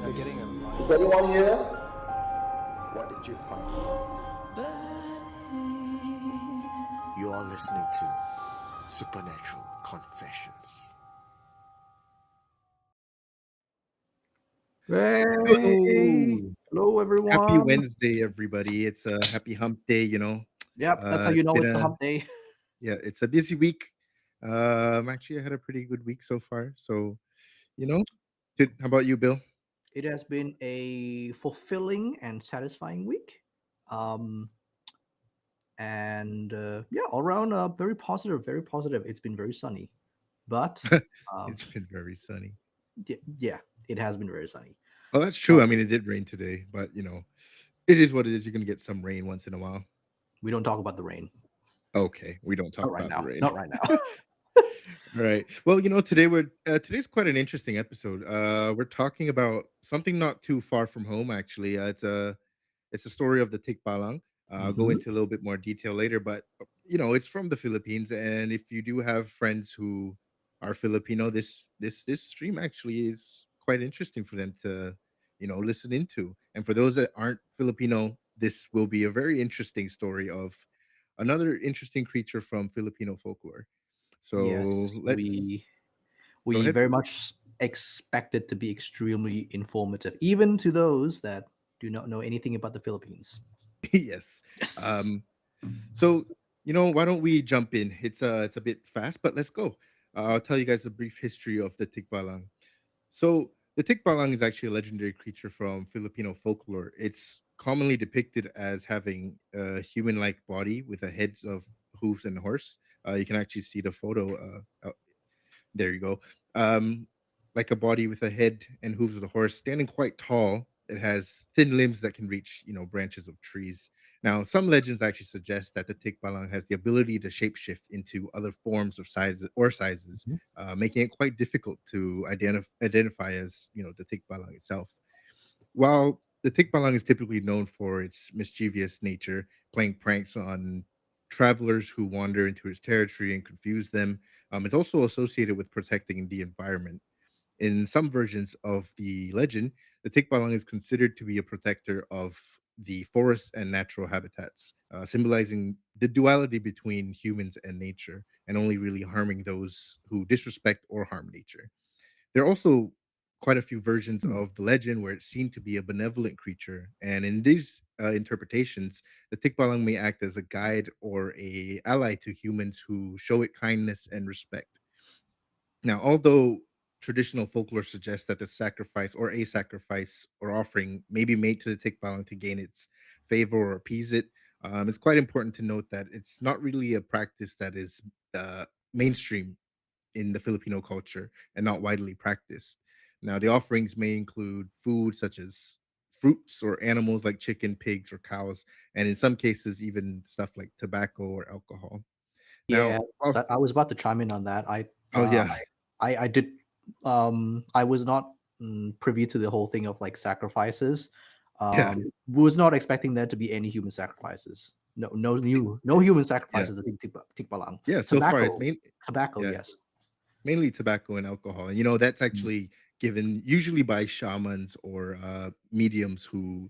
You're getting a lot. Is anyone here? What did you find? You are listening to Supernatural Confessions. Hey, Hello. hello Happy everyone. Wednesday, everybody. It's a happy hump day. Yep, that's how you It's know been it's a a hump day. yeah, it's a busy week. Actually, I had a pretty good week so far. So, you know, how about you, Bill? It has been a fulfilling and satisfying week. Um, and yeah, all around very positive, very positive. It's been very sunny, but um, It's been very sunny. yeah, it has been very sunny. Well, that's true. But I mean, it did rain today, but it is what it is. You're gonna get some rain once in a while. we don't talk about the rain. Okay, we don't talk Not right about the now. rain. Not right now. All right. Well, today's quite an interesting episode. We're talking about something not too far from home, actually. It's a story of the Tikbalang. I'll go Hmm. into a little bit more detail later, but it's from the Philippines, and if you do have friends who are Filipino, this stream actually is quite interesting for them to listen into. And for those that aren't Filipino, this will be a very interesting story of another interesting creature from Filipino folklore. So Yes, we let's go we ahead. very much expect it to be extremely informative, even to those that do not know anything about the Philippines. Yes. Yes. Um, So, why don't we jump in? It's a bit fast, but let's go. I'll tell you guys a brief history of the Tikbalang. So, the Tikbalang is actually a legendary creature from Filipino folklore. It's commonly depicted as having a human-like body with a heads of hooves and horse. You can actually see the photo. There you go. Um, like a body with a head and hooves of a horse, standing quite tall. It has thin limbs that can reach, branches of trees. Now, some legends actually suggest that the tikbalang has the ability to shapeshift into other forms of sizes, Mhm. making it quite difficult to identify as, the tikbalang itself. While the tikbalang is typically known for its mischievous nature, playing pranks on travelers who wander into its territory and confuse them, it's also associated with protecting the environment. In some versions of the legend, the tikbalang is considered to be a protector of the forests and natural habitats, symbolizing the duality between humans and nature, and only really harming those who disrespect or harm nature. There are also quite a few versions Hmm. of the legend where it seemed to be a benevolent creature, and in these interpretations, the Tikbalang may act as a guide or a ally to humans who show it kindness and respect. Now, although traditional folklore suggests that the sacrifice or a sacrifice or offering may be made to the Tikbalang to gain its favor or appease it, it's quite important to note that it's not really a practice that is mainstream in the Filipino culture and not widely practiced. Now, the offerings may include food such as fruits or animals like chicken, pigs, or cows, and in some cases, even stuff like tobacco or alcohol. Now, Yeah, whilst, that I was about to chime in on that. oh, yeah, I did I was not privy to the whole thing of like sacrifices. yeah, Was not expecting there to be any human sacrifices. No human yeah, sacrifices. I think tikbalang. yeah. So far, Tobacco, tobacco. yeah, Yes. mainly tobacco and alcohol. And, that's Mm. actually given usually by shamans or mediums who,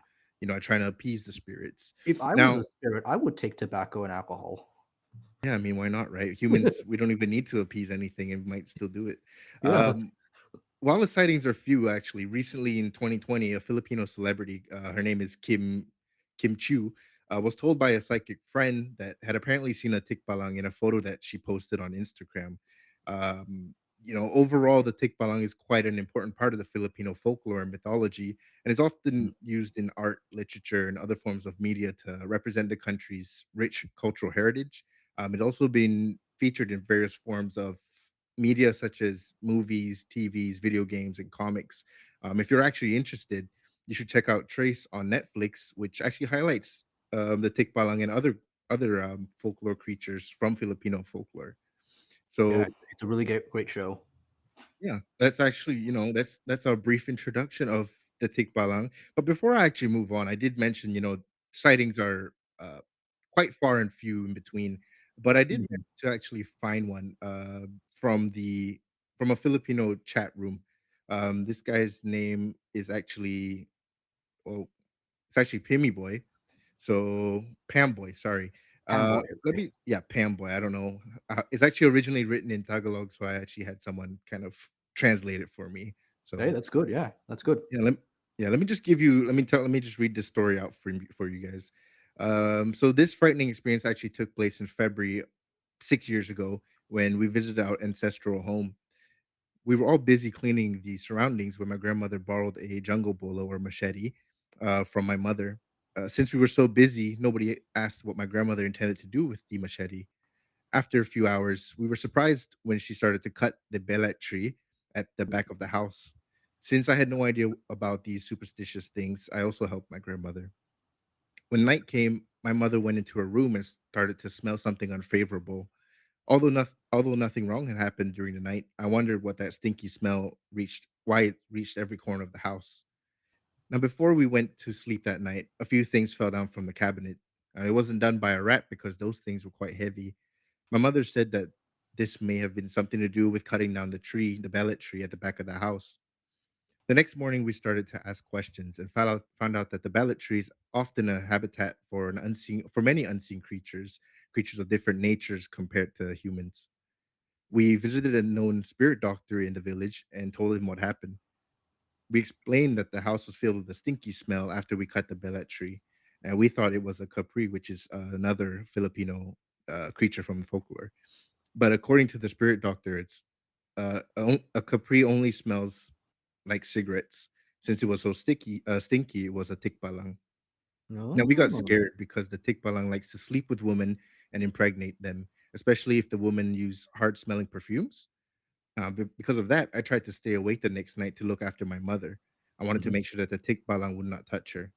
are trying to appease the spirits. If I was Now, a spirit, I would take tobacco and alcohol. yeah, I mean, why not, right? Humans, we don't even need to appease anything and we might still do it. Yeah. Um, while the sightings are few, actually, recently in 2020, a Filipino celebrity, her name is Kim Chu, was told by a psychic friend that had apparently seen a tikbalang in a photo that she posted on Instagram. Overall, the tikbalang is quite an important part of the Filipino folklore and mythology, and is Mm. often used in art, literature, and other forms of media to represent the country's rich cultural heritage. It's also been featured in various forms of media such as movies, TVs, video games, and comics. If you're actually interested, you should check out Trace on Netflix, which actually highlights the tikbalang and other folklore creatures from Filipino folklore. Yeah, So it's a really great show. yeah, that's actually that's a brief introduction of the tikbalang. But before I actually move on, I did mention sightings are quite far and few in between, but I did Mhm. manage to actually find one from a Filipino chat room. This guy's name is actually, well, it's actually Pimmy Boy. So Pam Boy, sorry. Amboy. Let Okay. me, yeah, Pam Boy. I don't know. It's actually originally written in Tagalog, so I actually had someone kind of translate it for me. Hey, So that's good. Yeah, that's good. yeah, let me just give you, let me just read this story out for you guys. So this frightening experience actually took place in February 6 years ago when we visited our ancestral home. We were all busy cleaning the surroundings when my grandmother borrowed a jungle bolo or machete from my mother. Since we were so busy, nobody asked what my grandmother intended to do with the machete. After a few hours, we were surprised when she started to cut the belet tree at the back of the house. Since I had no idea about these superstitious things, I also helped my grandmother. When night came, my mother went into her room and started to smell something unfavorable. Although nothing wrong had happened during the night, I wondered what that stinky smell reached, why it reached every corner of the house. Now, before we went to sleep that night, a few things fell down from the cabinet. It wasn't done by a rat because those things were quite heavy. My mother said that this may have been something to do with cutting down the tree, the bellet tree at the back of the house. The next morning, we started to ask questions and found out that the bellet tree is often a habitat for many unseen creatures, creatures of different natures compared to humans. We visited a known spirit doctor in the village and told him what happened. We explained that the house was filled with a stinky smell after we cut the bellet tree, and we thought it was a capri, which is another Filipino creature from folklore. But according to the spirit doctor, it's a capri only smells like cigarettes. Since it was so stinky, it was a tikbalang. Now we got Oh. scared because the tikbalang likes to sleep with women and impregnate them, especially if the women use hard-smelling perfumes. Because of that, I tried to stay awake the next night to look after my mother. I wanted to Mhm. make sure that the tikbalang would not touch her.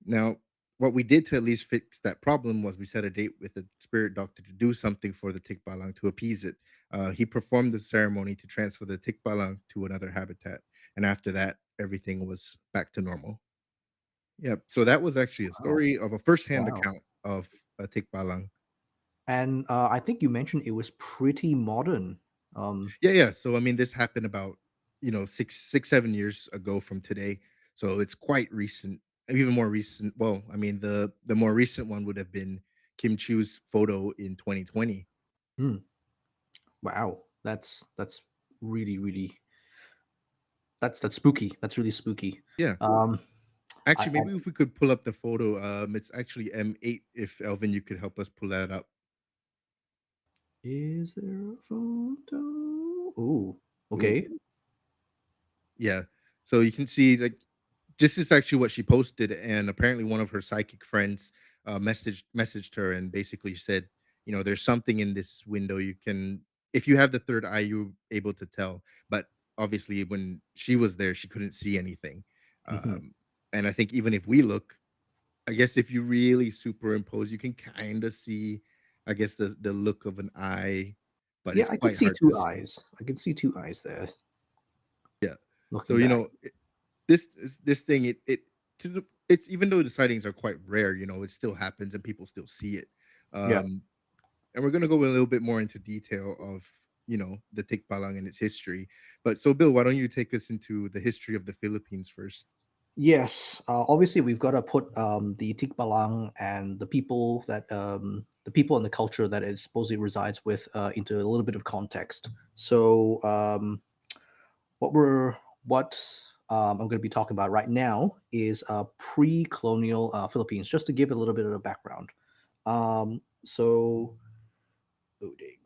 Now, what we did to at least fix that problem was we set a date with the spirit doctor to do something for the tikbalang to appease it. He performed the ceremony to transfer the tikbalang to another habitat, and after that, everything was back to normal. Yeah, so that was actually a Wow. story of a first-hand Wow. account of a tikbalang. And I think you mentioned it was pretty modern. Um, Yeah, yeah. So I mean, this happened about 7 years ago from today. So it's quite recent, even more recent. Well, I mean, the more recent one would have been Kim Chiu's photo in 2020. hmm, wow, that's really really that's spooky. That's really spooky. Yeah, Um, I, actually, I maybe if we could pull up the photo, it's actually M8. If Elvin, you could help us pull that up. is there a photo? Oh, Ooh, okay. yeah. So you can see like this is actually what she posted, and apparently one of her psychic friends messaged her and basically said, there's something in this window. You can, if you have the third eye, you're able to tell. But obviously, when she was there, she couldn't see anything. Hmm. And I think even if we look, I guess if you really superimpose, you can kind of see, I guess the look of an eye, but Yeah, it's I could quite see hard to two see. eyes. I could see two eyes there. Yeah. So Looking back. this thing it's even though the sightings are quite rare, it still happens and people still see it. Yeah. Um, and we're gonna go a little bit more into detail of the Tikbalang and its history. But so Bill, why don't you take us into the history of the Philippines first? Yes, obviously we've got to put the Tikbalang and the people and the culture that it supposedly resides with into a little bit of context. So what we're what I'm going to be talking about right now is pre-colonial Philippines. Just to give it a little bit of a background. So loading.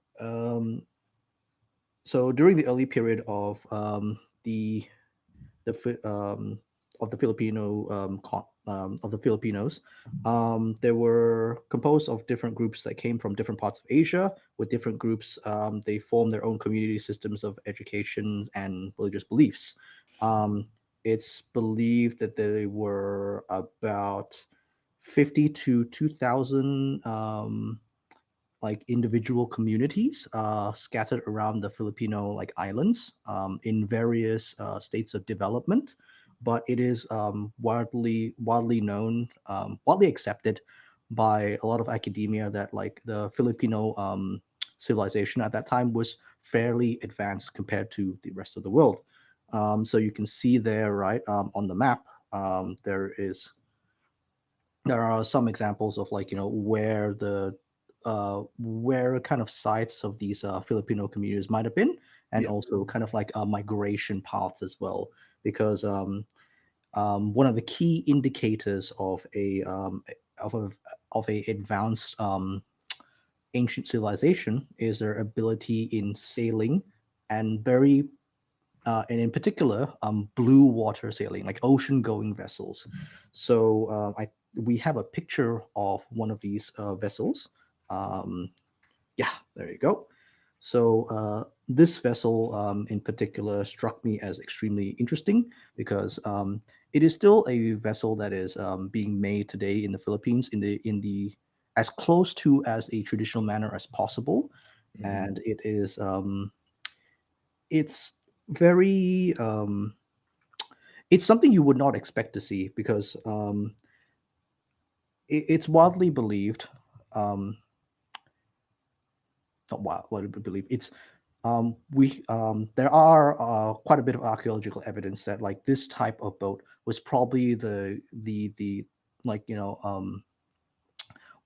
So during the early period the Fi- of the of the Filipinos. They were composed of different groups that came from different parts of Asia. With different groups, they formed their own community systems of education and religious beliefs. Um, it's believed that they were about 50 to 2,000 like individual communities scattered around the Filipino like islands in various states of development. But it is widely known, widely accepted by a lot of academia that like the Filipino civilization at that time was fairly advanced compared to the rest of the world. So you can see there, right, on the map, there are some examples of, like, where the where kind of sites of these Filipino communities might have been, and Yeah. also kind of like migration paths as well, because one of the key indicators of a of a advanced ancient civilization is their ability in sailing, and and in particular, blue water sailing, like ocean going vessels. So I we have a picture of one of these vessels. Um, yeah, there you go. So this vessel in particular struck me as extremely interesting, because it is still a vessel that is being made today in the Philippines, in the as close to as a traditional manner as possible, Hmm. and it's very it's something you would not expect to see, because it's widely believed, um, not widely believed. It's we there are quite a bit of archaeological evidence that, like, this type of boat was probably the like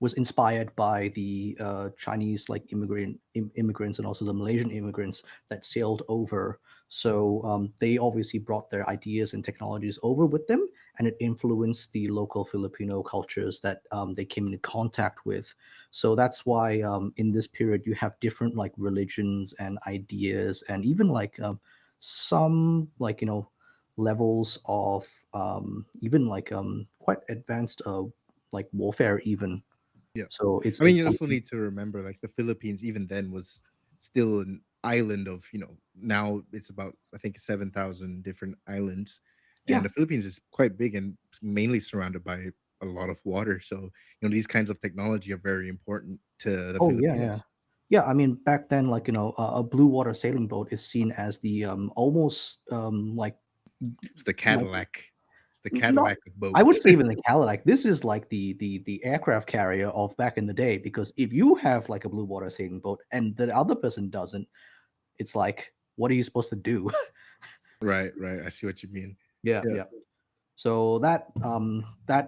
was inspired by the Chinese, like, immigrants, and also the Malaysian immigrants that sailed over. So they obviously brought their ideas and technologies over with them, and it influenced the local Filipino cultures that they came into contact with. So that's why in this period you have different, like, religions and ideas, and even, like, some, like, levels of even, like, quite advanced like warfare even. Yeah. So it's I mean, it's you also something. need to remember, like, the Philippines, even then, was still an island of, now it's about, I think, 7,000 different islands. And Yeah. the Philippines is quite big and mainly surrounded by a lot of water. So, these kinds of technology are very important to the Oh, yeah, yeah. Filipinos. Yeah, I mean, back then, like, a blue water sailing boat is seen as the almost It's the like Cadillac. It's the not, Cadillac of I boats. wouldn't say even the Cadillac. This is like the aircraft carrier of back in the day, because if you have, like, a blue water sailing boat and the other person doesn't, it's like, what are you supposed to do? Right, right. I see what you mean. Yeah, Yeah. yeah. So that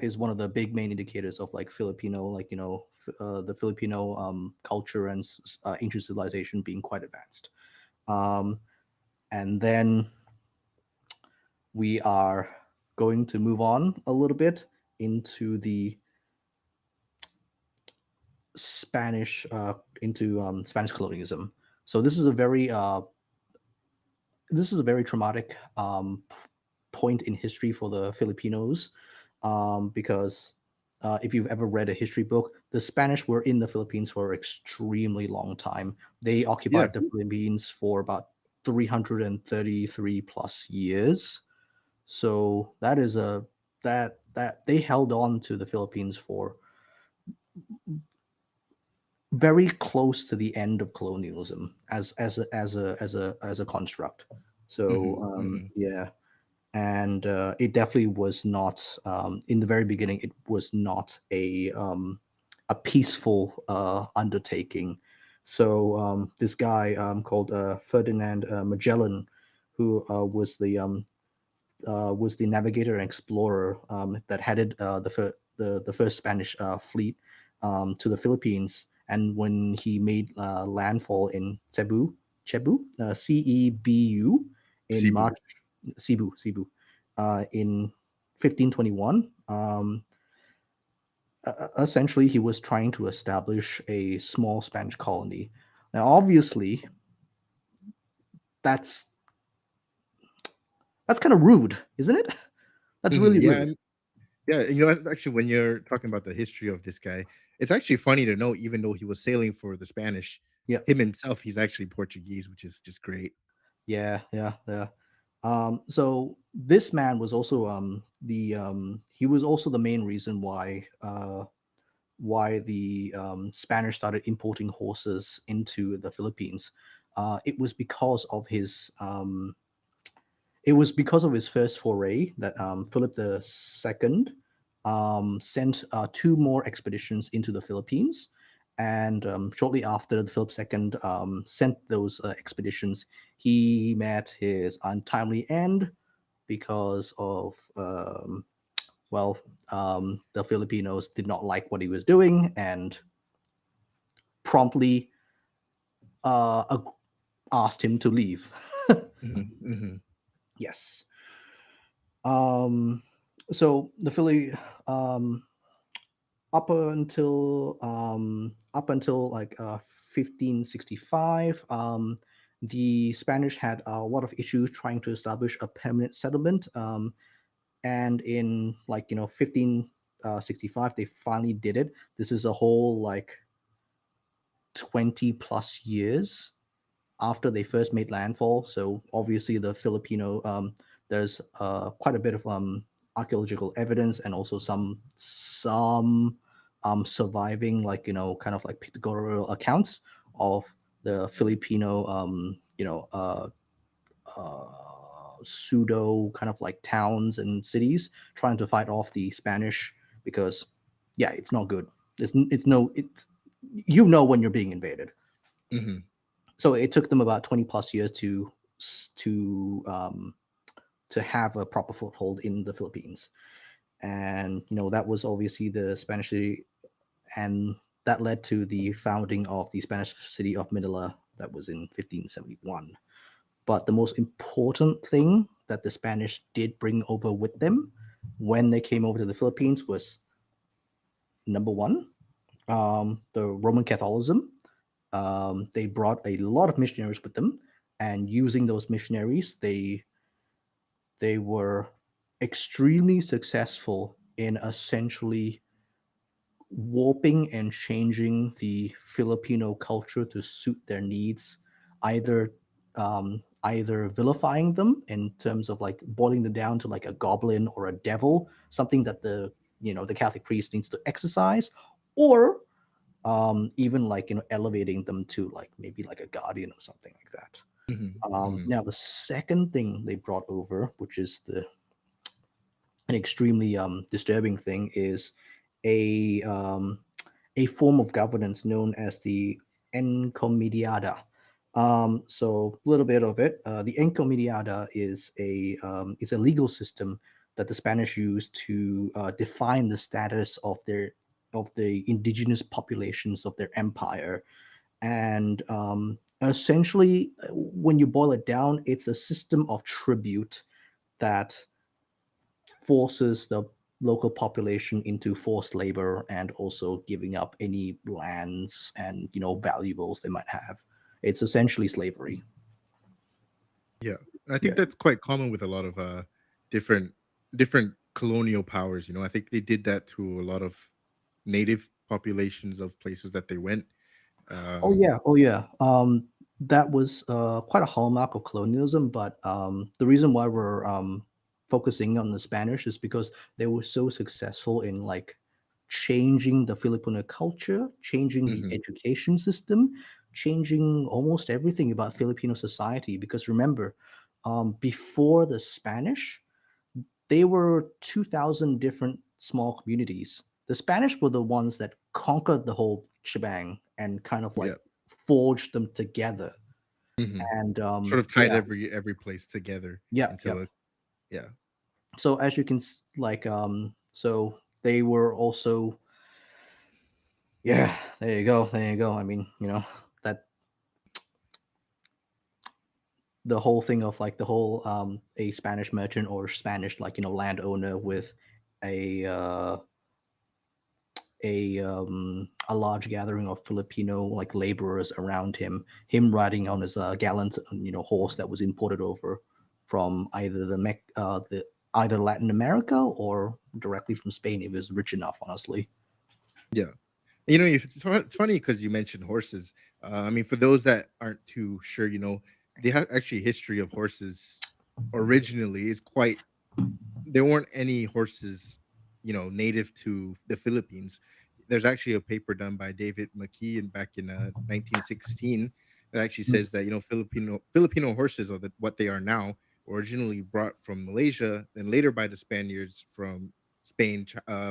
is one of the big main indicators of, like, Filipino, like, the Filipino culture and ancient civilization being quite advanced. Um, and then we are going to move on a little bit into the Spanish into Spanish colonialism. So this is a very traumatic point in history for the Filipinos, because if you've ever read a history book, the Spanish were in the Philippines for an extremely long time. They Yeah. occupied the Philippines for about 333 plus years. So that is a that they held on to the Philippines for very close to the end of colonialism as a construct. So Hmm. Hmm. yeah, and it definitely was not, in the very beginning. It was not a peaceful undertaking. So this guy called Ferdinand Magellan, who was the navigator and explorer that headed the first Spanish fleet to the Philippines. And when he made landfall in Cebu, in Cebu. March, Cebu, in 1521. Essentially, he was trying to establish a small Spanish colony. Now, obviously, that's that's kind of rude, isn't it? That's Hmm. really Yeah. rude. Yeah, actually, when you're talking about the history of this guy, it's actually funny to know, even though he was sailing for the Spanish, Yeah. him himself, he's actually Portuguese, which is just great. Yeah, yeah, yeah. So this man was also the he was also the main reason why the Spanish started importing horses into the Philippines. It was because of his first foray that Philip II sent two more expeditions into the Philippines, And shortly after the Philip II sent those expeditions, he met his untimely end because of well, the Filipinos did not like what he was doing and promptly asked him to leave. Hmm. Yes. Um, so the Philly up until like 1565, the Spanish had a lot of issues trying to establish a permanent settlement. And in like 1565, they finally did it. This is a whole like 20 plus years after they first made landfall. So obviously, the Filipino there's quite a bit of archaeological evidence and also some surviving like kind of like pictorial accounts of the Filipino pseudo kind of like towns and cities trying to fight off the Spanish because yeah, it's not good. It's no it's when you're being invaded. Hmm. So it took them about 20 plus years to um, to have a proper foothold in the Philippines, and that was obviously the Spanish city, and that led to the founding of the Spanish city of Manila that was in 1571. But the most important thing that the Spanish did bring over with them when they came over to the Philippines was number one, the Roman Catholicism. They brought a lot of missionaries with them, and using those missionaries, they were extremely successful in essentially warping and changing the Filipino culture to suit their needs, either either vilifying them in terms of like boiling them down to like a goblin or a devil, something that the Catholic priest needs to exercise, or even like elevating them to like maybe like a guardian or something like that. Hmm. Hmm. Now the second thing they brought over, which is the an extremely disturbing thing, is a um, a form of governance known as the encomiada. So a little bit of it. The encomiada is a legal system that the Spanish used to define the status of the indigenous populations of their empire. And essentially, when you boil it down, it's a system of tribute that forces the local population into forced labor and also giving up any lands and valuables they might have. It's essentially slavery. Yeah, I think Yeah. that's quite common with a lot of different different colonial powers. I think they did that to a lot of native populations of places that they went. Oh Um, yeah. Oh yeah. That was quite a hallmark of colonialism. But the reason why we're focusing on the Spanish is because they were so successful in like changing the Filipino culture, changing the mhm. education system, changing almost everything about Filipino society. Because remember, before the Spanish, they were 2,000 different small communities. The Spanish were the ones that conquered the whole shebang and kind of like Yeah. forged them together. Hmm. And Sort of tied yeah, every place together yeah, yeah. into a yeah. So as you can like, so they were also, yeah, there you go, there you go. I mean, that the whole thing of like the whole a Spanish merchant or Spanish like landowner with a a large gathering of Filipino like laborers around him riding on his gallant horse that was imported over from either the either Latin America or directly from Spain. It was rich enough, honestly. Yeah. If it's funny because you mentioned horses. I mean, for those that aren't too sure, they have actually history of horses originally is quite. There weren't any horses, native to the Philippines. There's actually a paper done by David McKee back in 1916 that actually Mm. says that Filipino horses are what they are now, originally brought from Malaysia, then later by the Spaniards from Spain,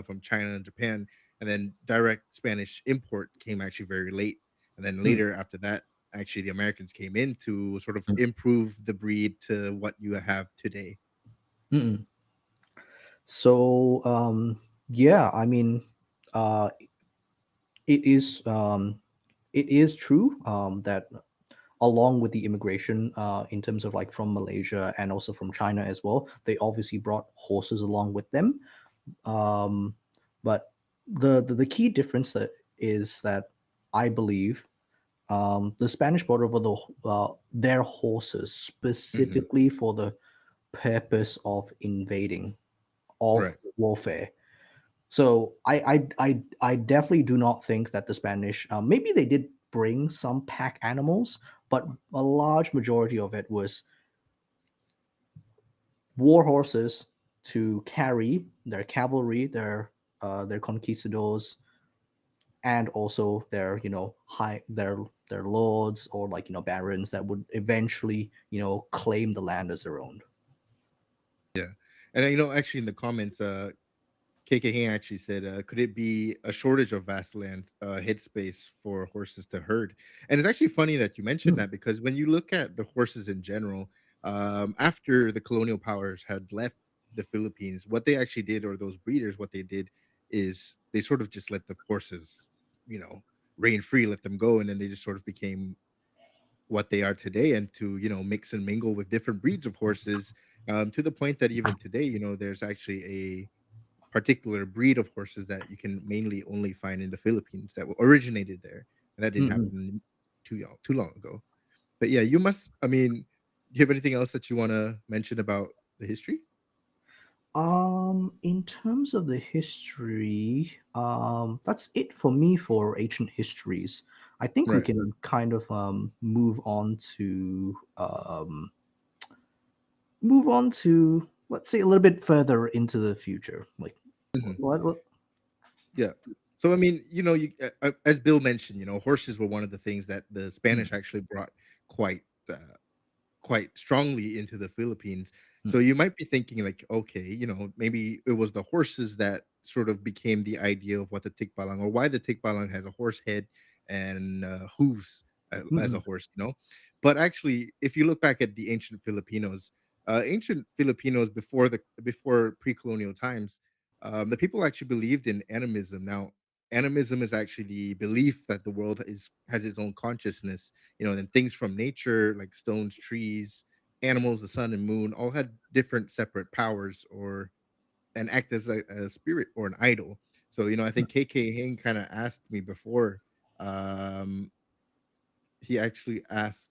from China and Japan, and then direct Spanish import came actually very late. And then Mm, later after that, actually the Americans came in to sort of mm, improve the breed to what you have today. mm. So yeah, I mean, uh, it is it is true that along with the immigration in terms of like from Malaysia and also from China as well, they obviously brought horses along with them. Um, but the key difference that is that I believe the Spanish brought over their horses Hmm. specifically for the purpose of invading, of Right. warfare. So I definitely do not think that the Spanish maybe they did bring some pack animals, but a large majority of it was war horses to carry their cavalry, their conquistadors, and also their their lords or like barons that would eventually claim the land as their own. Yeah. And actually in the comments, KK actually said, could it be a shortage of vast lands, headspace for horses to herd? And it's actually funny that you mentioned Mm, that because when you look at the horses in general, after the colonial powers had left the Philippines, what they actually did, or those breeders, what they did is they sort of just let the horses, you know, reign free, let them go, and then they just sort of became what they are today, and to mix and mingle with different breeds of horses, to the point that even today, there's actually a particular breed of horses that you can mainly only find in the Philippines that originated there, and that mm, didn't mm. happen too long ago. But yeah, you must. I mean, do you have anything else that you want to mention about the history? In terms of the history, that's it for me for ancient histories. I think we Right. can kind of move on to, let's say, a little bit further into the future. Like, Mhm. what Yeah. So I mean, as Bill mentioned, horses were one of the things that the mm, Spanish actually brought quite uh, quite strongly into the Philippines. mm, So you might be thinking like, okay, maybe it was the horses that sort of became the idea of what the tikbalang, or why the tikbalang has a horse head and hooves mm, as a mm, horse. But actually, if you look back at the ancient Filipinos before pre-colonial times, the people actually believed in animism. Now, animism is actually the belief that the world has its own consciousness, and things from nature like stones, trees, animals, the sun and moon all had different separate powers, or and act as a spirit or an idol. So I think KK Hing kind of asked me before. um he actually asked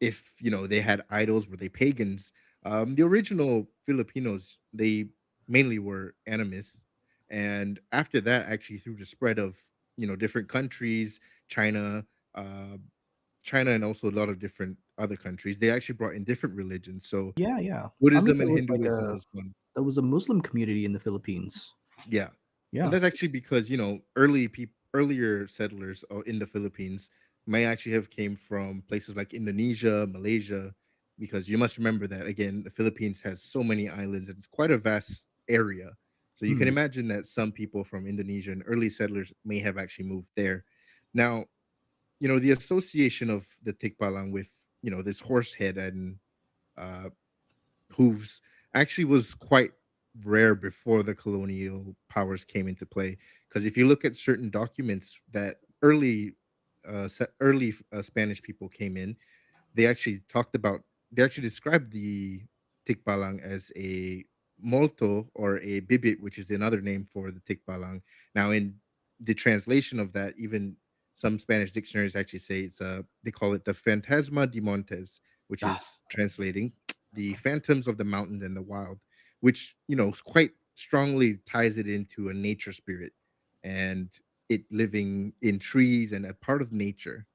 if they had idols, were they pagans. The original Filipinos, they mainly were animists, and after that, actually through the spread of different countries, china uh, China and also a lot of different other countries, they actually brought in different religions. So yeah, yeah. I mean, Buddhism and Hinduism was one. there was a Muslim community in the Philippines. Yeah. And Yeah. that's actually because, earlier settlers in the Philippines may actually have came from places like Indonesia, Malaysia, because you must remember that again, the Philippines has so many islands and it's quite a vast area. So you can Mm, imagine that some people from Indonesia and early settlers may have actually moved there. Now, the association of the Tikbalang with, this horse head and uh, hooves actually was quite rare before the colonial powers came into play. Because if you look at certain documents that early Spanish people came in, they actually described the tikbalang as a molto or a bibit, which is another name for the tikbalang. Now, in the translation of that, even some Spanish dictionaries actually say they call it the Fantasma de Montes, which ah, is translating the phantoms of the mountain and the wild, which quite strongly ties it into a nature spirit and it living in trees and a part of nature.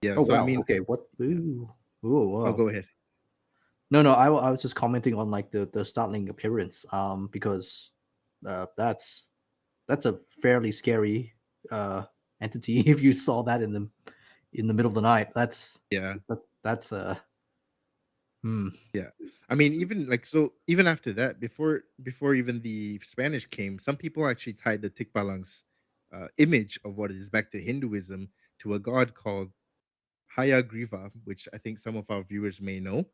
Yeah, oh so I wow. mean, Okay. What? yeah. Ooh. Oh Oh, wow. go ahead. No, no. I was just commenting on like the startling appearance. Because that's a fairly scary entity. If you saw that in the middle of the night, Yeah. that's Hmm. Yeah. I mean, even like so even after that, before even the Spanish came, some people actually tied the Tikbalang's image of what it is back to Hinduism to a god called Hayagriva, which I think some of our viewers may know.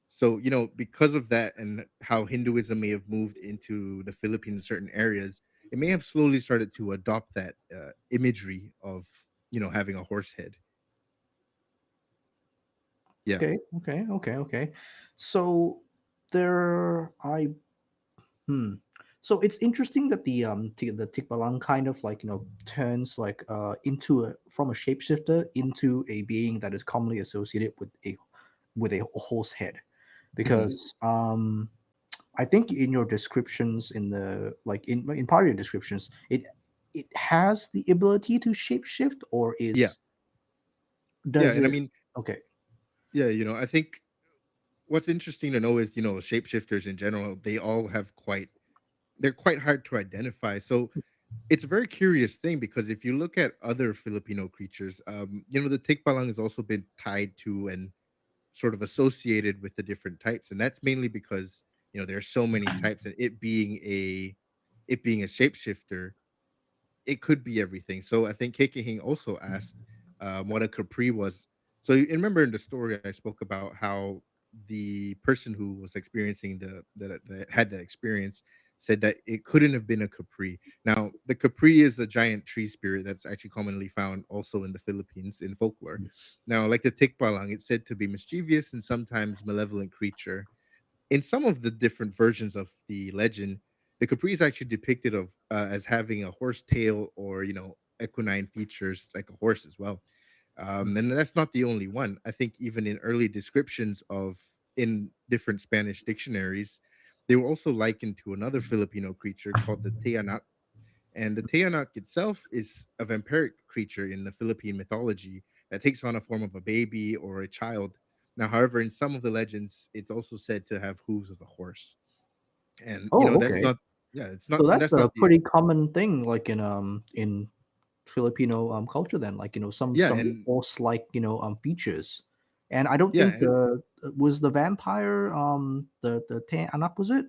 So, because of that and how Hinduism may have moved into the Philippines in certain areas, it may have slowly started to adopt that imagery of, having a horse head. Yeah. Okay, okay, okay, okay. So there, I hmm. So it's interesting that the Tikbalang kind of like turns like into a from a shapeshifter into a being that is commonly associated with a horse head, Mhm. because I think in your descriptions in the like in part of your descriptions it has the ability to shapeshift, or Yeah. is Yeah. does And I it? mean, Okay. yeah, I think what's interesting to know is, shapeshifters in general, they're quite hard to identify. So it's a very curious thing because if you look at other Filipino creatures, the tikbalang has also been tied to and sort of associated with the different types, and that's mainly because there's so many types, and it being a shapeshifter, it could be everything. So I think Kekihing also asked what a Capri was. So you remember in the story I spoke about how the person who was experiencing the had that experience said that it couldn't have been a Capri. Now, the Capri is a giant tree spirit that's actually commonly found also in the Philippines in folklore. Now, like the Tikbalang, it's said to be mischievous and sometimes malevolent creature. In some of the different versions of the legend, the Capri is actually depicted as having a horse tail or equine features like a horse as well. And that's not the only one. I think even in early descriptions of in different Spanish dictionaries, they were also likened to another Filipino creature called the Tianak. And the Tianak itself is a vampiric creature in the Philippine mythology that takes on a form of a baby or a child. Now, however, in some of the legends, it's also said to have hooves of a horse. And Oh, that's okay. not, yeah, it's So not, and that's that's a not the, pretty common thing, like in Filipino culture. Then, like yeah, some and horse like features, and I don't yeah, think and the was the vampire the Te Anak, was it?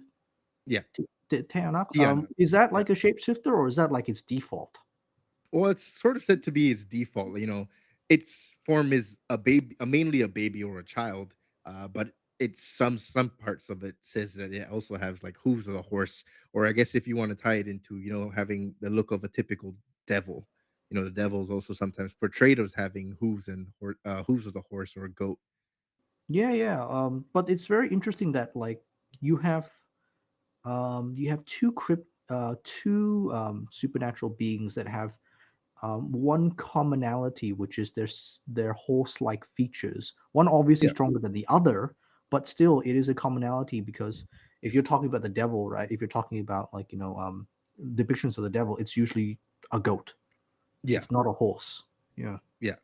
yeah, Te Anak, Tianak. is that Yeah. like a shapeshifter, or is that like its default? Well, it's sort of said to be its default. Its form is a baby, mainly a baby or a child. But it's some parts of it says that it also has like hooves of a horse, or I guess if you want to tie it into having the look of a typical devil. The devil is also sometimes portrayed as having hooves and hooves of a horse or a goat. Yeah, yeah. But it's very interesting that like you have you have two supernatural beings that have one commonality, which is their horse-like features. One obviously Yeah, stronger than the other, but still, it is a commonality because if you're talking about the devil, right? If you're talking about like depictions of the devil, it's usually a goat. yeah, It's not a horse. Yeah. yeah.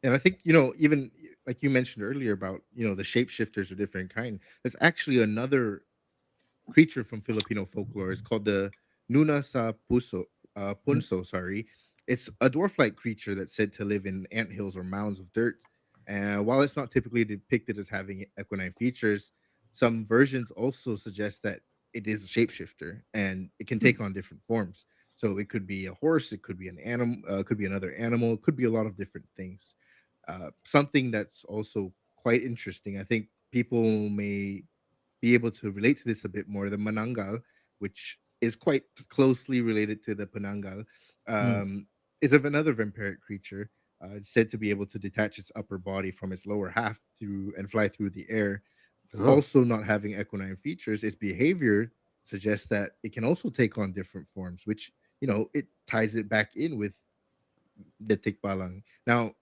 And I think, even like you mentioned earlier about, the shapeshifters are different kind. There's actually another creature from Filipino folklore. It's called the Nuna sa Mm. Punso, sorry. It's a dwarf-like creature that's said to live in anthills or mounds of dirt. And while it's not typically depicted as having equine features, some versions also suggest that it is a shapeshifter and it can Hmm. take on different forms. So it could be a horse, it could be an animal, it could be another animal, it could be a lot of different things. Something that's also quite interesting. I think people may be able to relate to this a bit more. The Manangal, which is quite closely related to the Panangal, Mm. um, is of another vampiric creature. It's said to be able to detach its upper body from its lower half through and fly through the air. Oh. Also, not having equine features, its behavior suggests that it can also take on different forms, which it ties it back in with the Tikbalang. Now,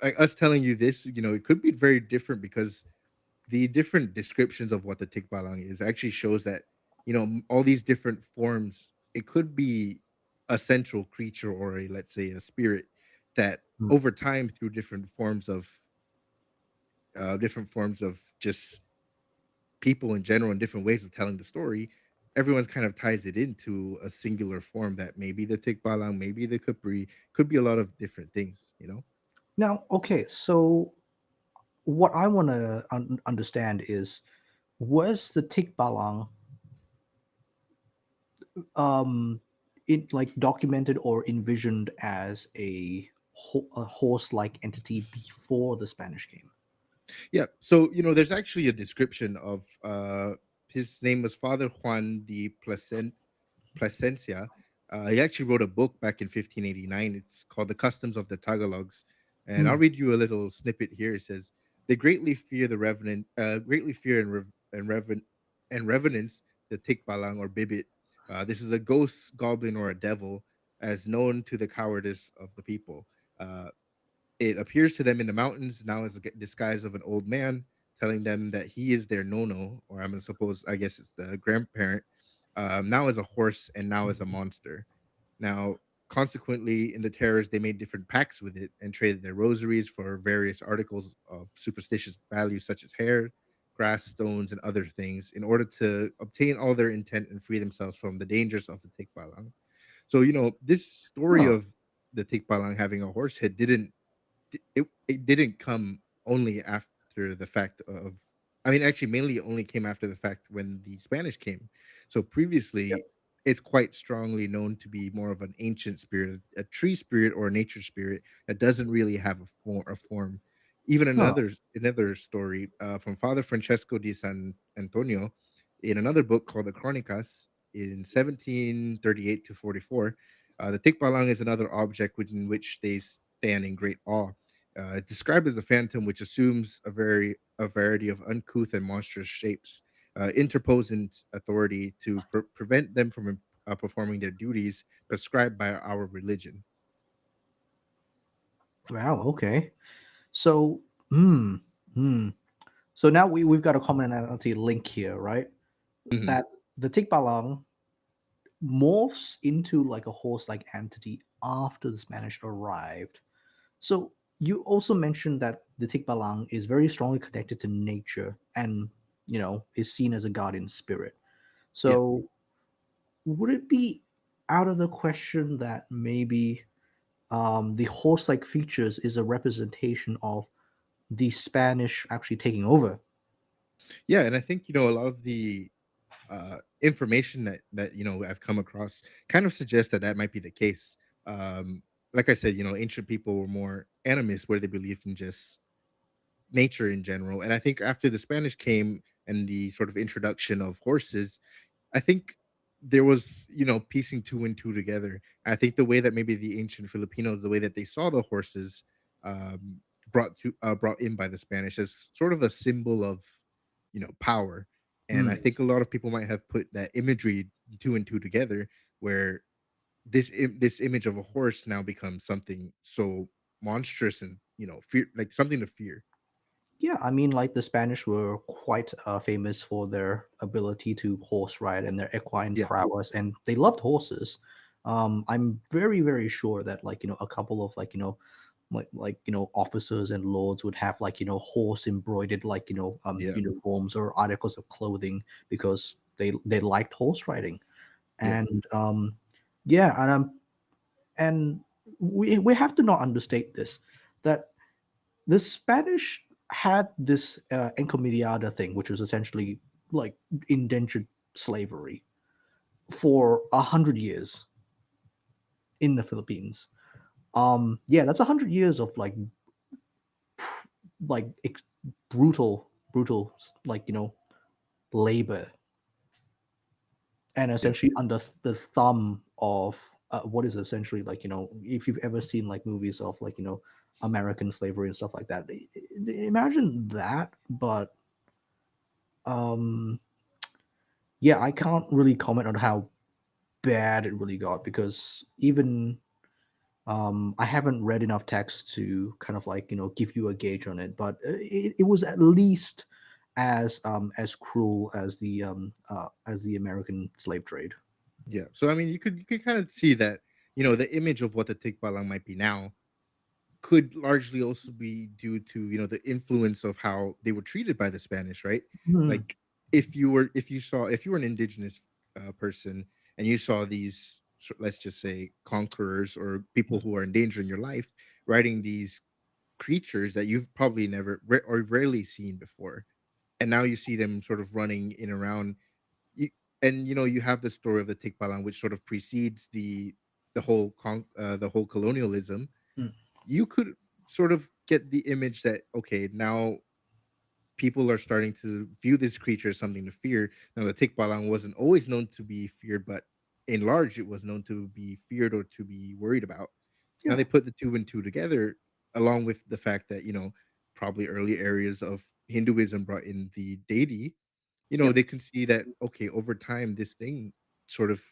like us telling you this, it could be very different because the different descriptions of what the tikbalang is actually shows that all these different forms, it could be a central creature or a, let's say, a spirit that Mm. over time through different forms of just people in general and different ways of telling the story, everyone's kind of ties it into a singular form that maybe the tikbalang, maybe the capri, could be a lot of different things. Now, okay, so what I want to understand is, was the Tikbalang it like documented or envisioned as a horse-like entity before the Spanish came? Yeah. So, there's actually a description of his name was Father Juan de Plasencia. He actually wrote a book back in 1589. It's called The Customs of the Tagalogs. And I'll Hmm. read you a little snippet here. It says, they greatly fear greatly fear and reverence the Tikbalang or Bibit. This is a ghost, goblin, or a devil, as known to the cowardice of the people. Uh, it appears to them in the mountains now as a disguise of an old man, telling them that he is their nono, or I'm suppose I guess it's the grandparent, now as a horse and now as a monster. Now, consequently, in the terrors, they made different pacts with it and traded their rosaries for various articles of superstitious value, such as hair, grass, stones, and other things, in order to obtain all their intent and free themselves from the dangers of the Tikbalang. So, this story Huh. of the Tikbalang having a horse head it didn't come only after the fact of, I mean, actually mainly it only came after the fact when the Spanish came. So previously it's quite strongly known to be more of an ancient spirit, a tree spirit or a nature spirit that doesn't really have a form. Even Huh. another story from Father Francesco di San Antonio in another book called the Chronicas in 1738 to 44. The Tikbalang is another object in which they stand in great awe. Described as a phantom which assumes a variety of uncouth and monstrous shapes, interposing authority to prevent them from performing their duties prescribed by our religion. Wow. Okay. So, hmm, hmm. So now we've got a commonality link here, right? Mhm. That the Tikbalang morphs into like a horse-like entity after the Spanish arrived. So you also mentioned that the Tikbalang is very strongly connected to nature and is seen as a guardian spirit. Yeah. So would it be out of the question that maybe the horse-like features is a representation of the Spanish actually taking over? Yeah, and I think a lot of the information that I've come across kind of suggests that that might be the case. Um, like I said, ancient people were more animist, where they believed in just nature in general. And I think after the Spanish came and the sort of introduction of horses, I think there was, piecing two and two together. I think the way that maybe the ancient Filipinos, the way that they saw the horses, um, brought in by the Spanish as sort of a symbol of, power. And I Hmm. think a lot of people might have put that imagery two and two together, where this image of a horse now becomes something so monstrous and fear, like something to fear. Yeah, I mean, like the Spanish were quite famous for their ability to horse ride and their equine Yeah, prowess, and they loved horses. I'm very, very sure that a couple of officers and lords would have horse embroidered yeah, uniforms or articles of clothing because they liked horse riding. yeah, And yeah, and we have to not understate this, that the Spanish had this encomediada thing, which was essentially like indentured slavery for 100 years in the Philippines. Yeah, that's 100 years of like brutal labor, and yeah. essentially under the thumb of what is essentially if you've ever seen like movies of American slavery and stuff like that. Imagine that, but um yeah, I can't really comment on how bad it really got because even I haven't read enough text to kind of give you a gauge on it, but it was at least as cruel as the American slave trade. Yeah. So I mean, you could kind of see that the image of what the Tikbalang might be now could largely also be due to the influence of how they were treated by the Spanish, right? Hmm. Like if you were an indigenous person and you saw these let's just say conquerors or people who are endangering your life riding these creatures that you've probably never or rarely seen before, and now you see them sort of running in around you. And you have the story of the Tikbalang, which sort of precedes the whole colonialism. Mm. You could sort of get the image that, okay, now people are starting to view this creature as something to fear. Now, the Tikbalang wasn't always known to be feared, but in large, it was known to be feared or to be worried about. Now, Yeah, they put the two and two together, along with the fact that, probably early areas of Hinduism brought in the deity. yeah. They can see that, okay, over time, this thing sort of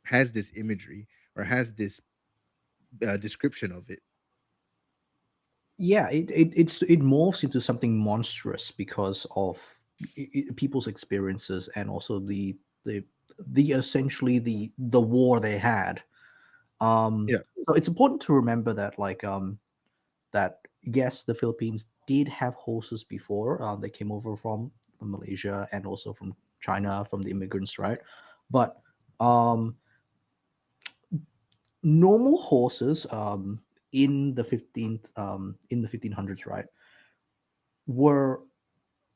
has this imagery or has this description of it. Yeah, it morphs into something monstrous because of people's experiences, and also the the essentially the war they had. Yeah. So it's important to remember that, like, that yes, the Philippines did have horses before. They came over from Malaysia and also from China, from the immigrants, right? But um normal horses, in the 1500s, right, were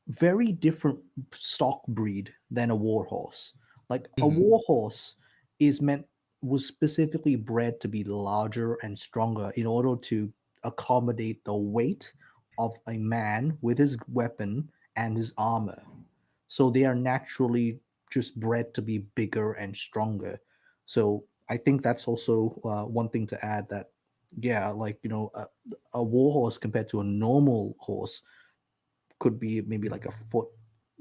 very different stock breed than a war horse. Like, a Hmm. war horse is meant was specifically bred to be larger and stronger in order to accommodate the weight of a man with his weapon and his armor. So they are naturally just bred to be bigger and stronger. So I think that's also one thing to add, that yeah, like, a war horse compared to a normal horse could be maybe like a foot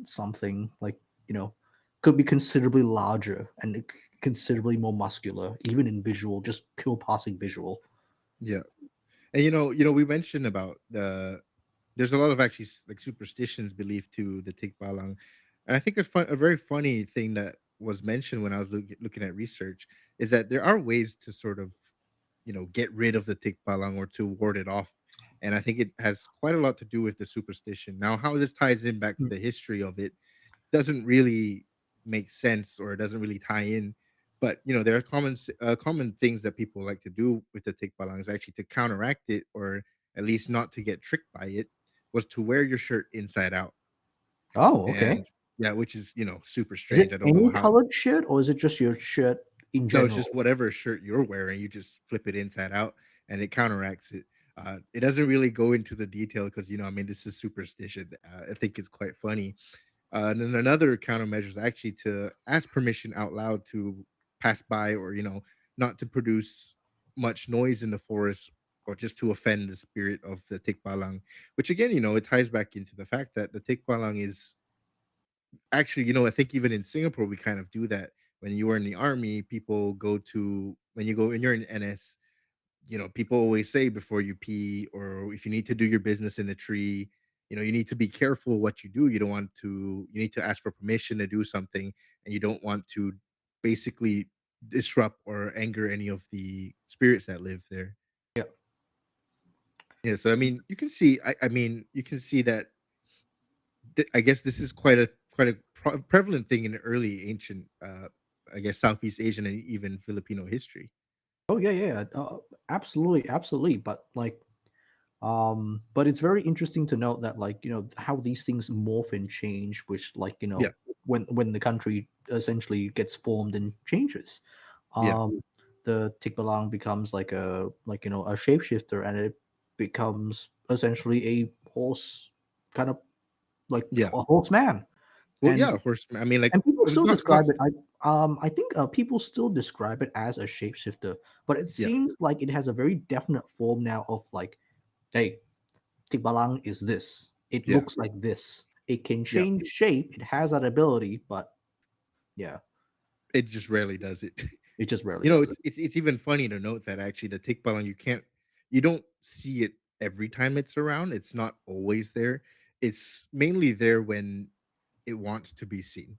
something, like, you know could be considerably larger and considerably more muscular, even in visual, just pure passing visual. Yeah. And we mentioned about there's a lot of actually like superstitions believed to the Tikbalang. And I think a very funny thing that was mentioned when I was looking at research is that there are ways to sort of, get rid of the Tikbalang or to ward it off. And I think it has quite a lot to do with the superstition. Now, how this ties in back to Mm. the history of it doesn't really make sense, or it doesn't really tie in. But there are common things that people like to do with the tikbalang is actually to counteract it, or at least not to get tricked by it, was to wear your shirt inside out. Oh, okay. And yeah, which is super Is it strange. I don't know any how. colored shirt, or is it just your shirt in No, it's just general? whatever shirt you're wearing, you just flip it inside out and it counteracts it. It doesn't really go into the detail because I mean, this is superstition. I think it's quite funny. And then another countermeasure is actually to ask permission out loud to pass by, or not to produce much noise in the forest, or just to offend the spirit of the tikbalang. Which again, it ties back into the fact that the tikbalang is actually, I think even in Singapore we kind of do that. When you were in the army, people go to when you go when you're in NS, people always say before you pee, or if you need to do your business in a tree, you need to be careful what you do. You need to ask for permission to do something, and you don't want to basically disrupt or anger any of the spirits that live there. Yeah. Yeah, so I mean, I mean, you can see that. I guess this is quite a prevalent thing in early ancient, I guess Southeast Asian and even Filipino history. Oh, yeah, yeah, yeah. Absolutely, absolutely. But like, but it's very interesting to note that, like, how these things morph and change, which, like, Yeah, when the country essentially gets formed and changes. yeah, um the Tikbalang becomes like a shapeshifter, and it becomes essentially a horse, kind of like yeah. a horseman. Well, yeah, horseman. I mean, like, And people still not describe it. I think people still describe it as a shapeshifter, but it yeah, seems like it has a very definite form now of, like, hey, Tikbalang is this. It yeah, looks like this. It can yeah. change shape. It has that ability, but yeah, It just rarely does it. it just rarely does it. It's even funny to note that actually the tikbalang, you don't see it every time it's around. It's not always there. It's mainly there when it wants to be seen.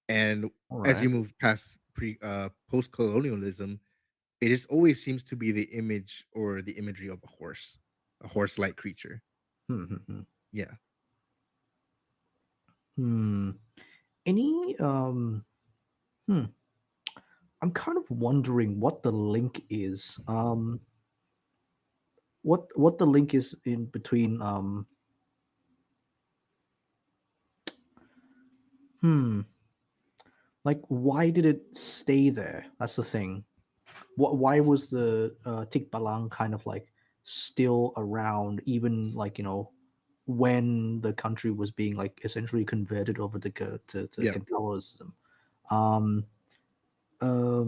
And All as right. you move past pre post colonialism, it is always seems to be the image or the imagery of a horse like creature. Hmm. Hmm. Hmm. Yeah. Hmm. Any hmm. I'm kind of wondering what the link is. what the link is in between hmm like why did it stay there? That's the thing. Why was the Tikbalang kind of like still around even like when the country was being like essentially converted over to Yeah. Catholicism? Um,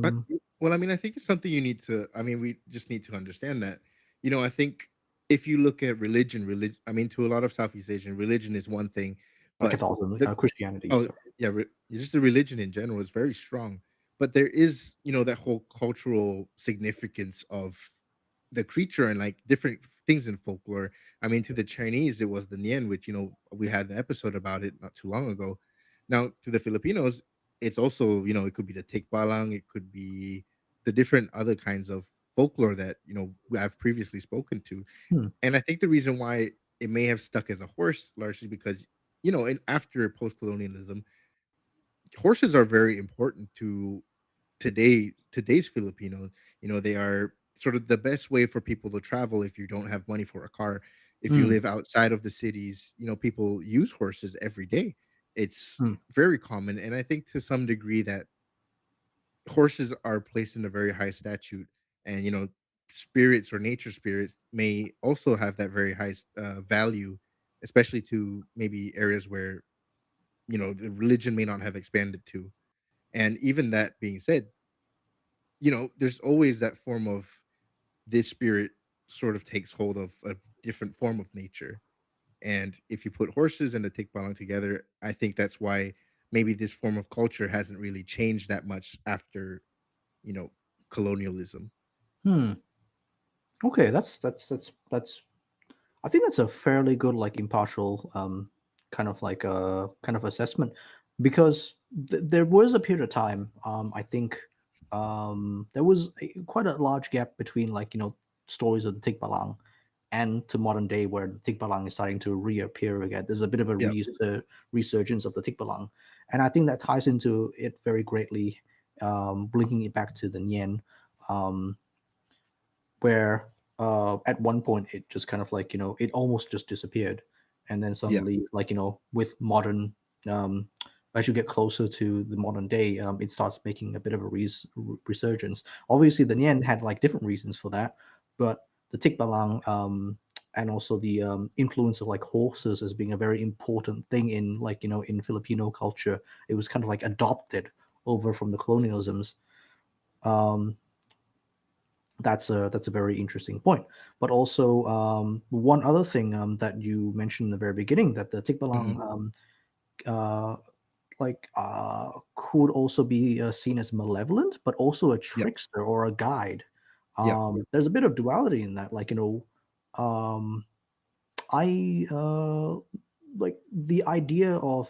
But um, well, I mean, I think it's something you need to. I mean, we just need to understand that. I think if you look at religion, I mean, to a lot of Southeast Asian, religion is one thing, but Catholicism, the Christianity. oh Sorry. yeah, just the religion in general is very strong. But there is, that whole cultural significance of the creature and like different things in folklore. I mean, to the Chinese, it was the Nian, which we had an episode about it not too long ago. Now, to the Filipinos, it's also, it could be the Tikbalang, it could be the different other kinds of folklore that I've previously spoken to. Hmm. And I think the reason why it may have stuck as a horse largely because and after post-colonialism, horses are very important to today's Filipinos. They are sort of the best way for people to travel if you don't have money for a car. If you Hmm. live outside of the cities, people use horses every day. It's Hmm. very common, and I think to some degree that horses are placed in a very high statute, and spirits or nature spirits may also have that very high value, especially to maybe areas where the religion may not have expanded to. And even that being said, there's always that form of this spirit sort of takes hold of a different form of nature. And if you put horses and the tikbalang together, I think that's why maybe this form of culture hasn't really changed that much after, you know, colonialism. Hmm. Okay, that's I think that's a fairly good like impartial kind of assessment because there was a period of time I think there was quite a large gap between like stories of the Tikbalang and to modern day where the Tikbalang is starting to reappear again. There's a bit of a Yeah. resurgence of the Tikbalang, and I think that ties into it very greatly, blinking it back to the Nien. Um, where at one point it just kind of like it almost just disappeared, and then Yeah. suddenly like with modern um, as you get closer to the modern day, it starts making a bit of a resurgence. Obviously, the Nien had like different reasons for that, but the Tikbalang and also the influence of like horses as being a very important thing in like in Filipino culture. It was kind of like adopted over from the colonialisms. Um, that's a very interesting point. But also, one other thing that you mentioned in the very beginning that the Mhm. Tikbalang uh, could also be seen as malevolent, but also a Yeah. trickster or a guide. Yeah. There's a bit of duality in that. Like I like the idea of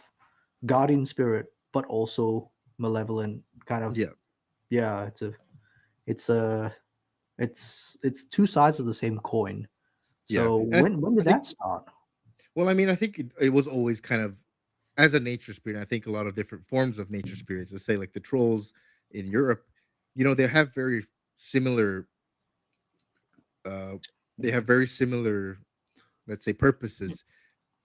guardian spirit, but also malevolent kind of. Yeah. Yeah, it's a it's two sides of the same coin. Yeah. So And when I did think that start? well, I mean, I think it was always kind of as a nature spirit. I think a lot of different forms of nature spirits, let's say like the trolls in Europe, they have very similar uh they have very similar, let's say, purposes.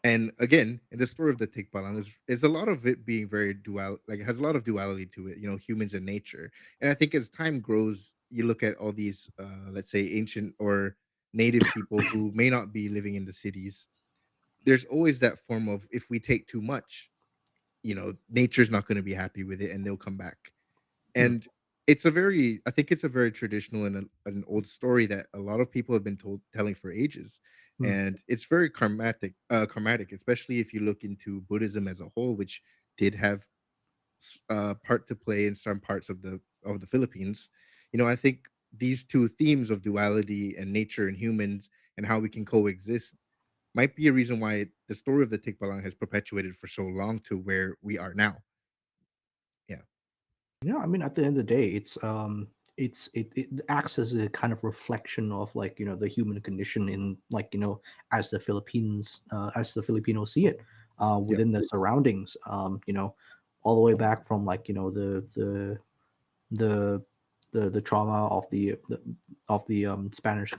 And again, in the story of the Tikbalang is a lot of it being very dual, like it has a lot of duality to it, humans and nature. And I think as time grows, you look at all these, let's say, ancient or native people who may not be living in the cities. There's always that form of if we take too much, nature's not going to be happy with it, and they'll come back. Hmm, And I think it's a very traditional and an old story that a lot of people have been telling for ages. hmm, And it's very karmatic, especially if you look into Buddhism as a whole, which did have part to play in some parts of the Philippines. I think these two themes of duality and nature and humans and how we can coexist might be a reason why the story of the Tikbalang has perpetuated for so long to where we are now. Yeah. yeah, I mean, at the end of the day, it acts as a kind of reflection of like the human condition in like as the Philippines as the Filipinos see it Yeah. within their surroundings. All the way back from like the the trauma of the Spanish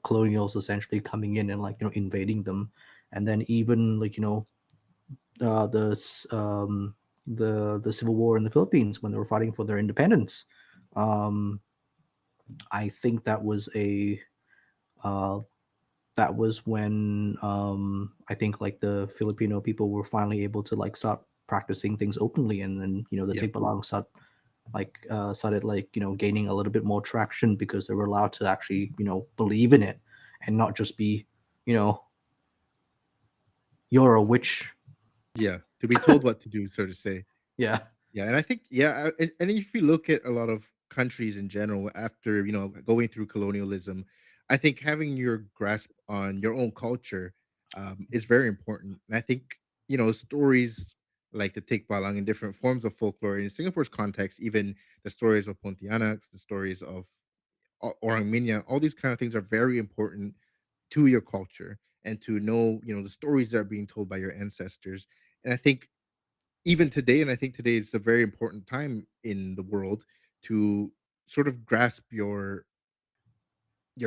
colonials essentially coming in and like invading them, and then even like the the civil war in the Philippines when they were fighting for their independence. Um, I think uh, that was when I think like the Filipino people were finally able to like start practicing things openly, and then the Yep. Tikbalang started like gaining a little bit more traction because they were allowed to actually believe in it and not just be you know you're a witch. Yeah, to be told what to do, so to say. Yeah, Yeah, and I think and if you look at a lot of countries in general after going through colonialism, I think having your grasp on your own culture is very important. And I think stories like the Tikbalang in different forms of folklore in Singapore's context, even the stories of Pontianaks, the stories of Orang Minya, all these kind of things are very important to your culture and to know the stories that are being told by your ancestors. And I think even today, and I think today is a very important time in the world to sort of grasp your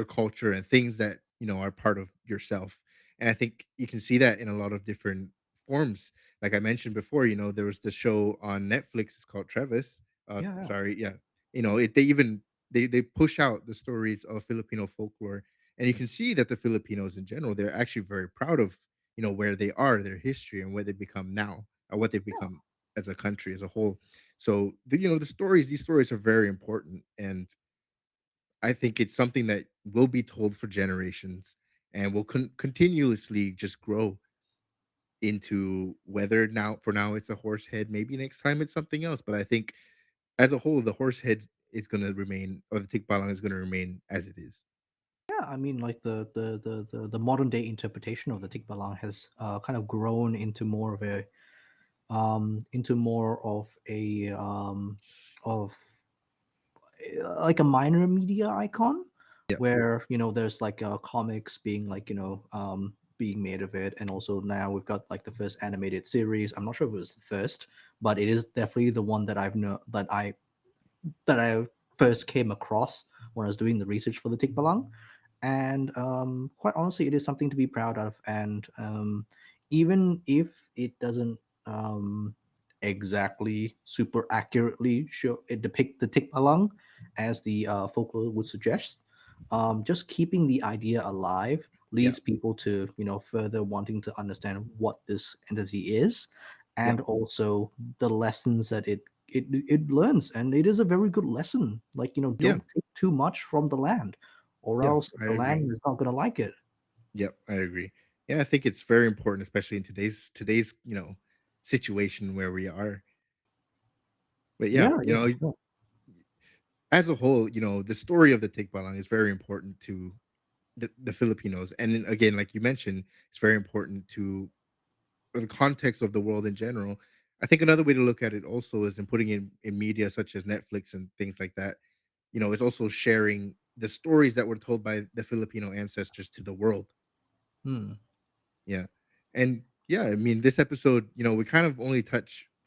culture and things that are part of yourself. And I think you can see that in a lot of different forms. Like I mentioned before, there was the show on Netflix, it's called Travis. yeah, yeah, Sorry, yeah. They even they push out the stories of Filipino folklore, and you can see that the Filipinos in general, they're actually very proud of where they are, their history, and where they become now, or what they've become as a country as a whole. So these stories are very important, and I think it's something that will be told for generations and will continuously just grow into whether now for now it's a horse head, maybe next time it's something else. But I think as a whole, the horse head is going to remain, or the tikbalang is going to remain as it is. yeah. I mean, like the modern day interpretation of the Tikbalang has kind of grown into more of like a minor media icon Yep. where there's like comics being like being made of it, and also now we've got like the first animated series. I'm not sure if it was the first, but it is definitely the one that I first came across when I was doing the research for the Tikbalang. And quite honestly, it is something to be proud of. And even if it doesn't exactly super accurately show it depict the Tikbalang as the folklore would suggest, just keeping the idea alive Yeah. leads people to further wanting to understand what this entity is, Yep. and also the lessons that it learns. And it is a very good lesson, like Yeah. don't take too much from the land, or Yeah. else I the agree. land is not going to like it. Yep. I agree. Yeah. I think it's very important, especially in today's situation where we are. But yeah, Yeah, yeah, yeah. as a whole, the story of the Tikbalang is very important to the Filipinos. And then again, like you mentioned, it's very important to the context of the world in general. I think another way to look at it also is in putting in media such as Netflix and things like that. It's also sharing the stories that were told by the Filipino ancestors to the world. Hmm. Yeah. And yeah, I mean, this episode, we kind of only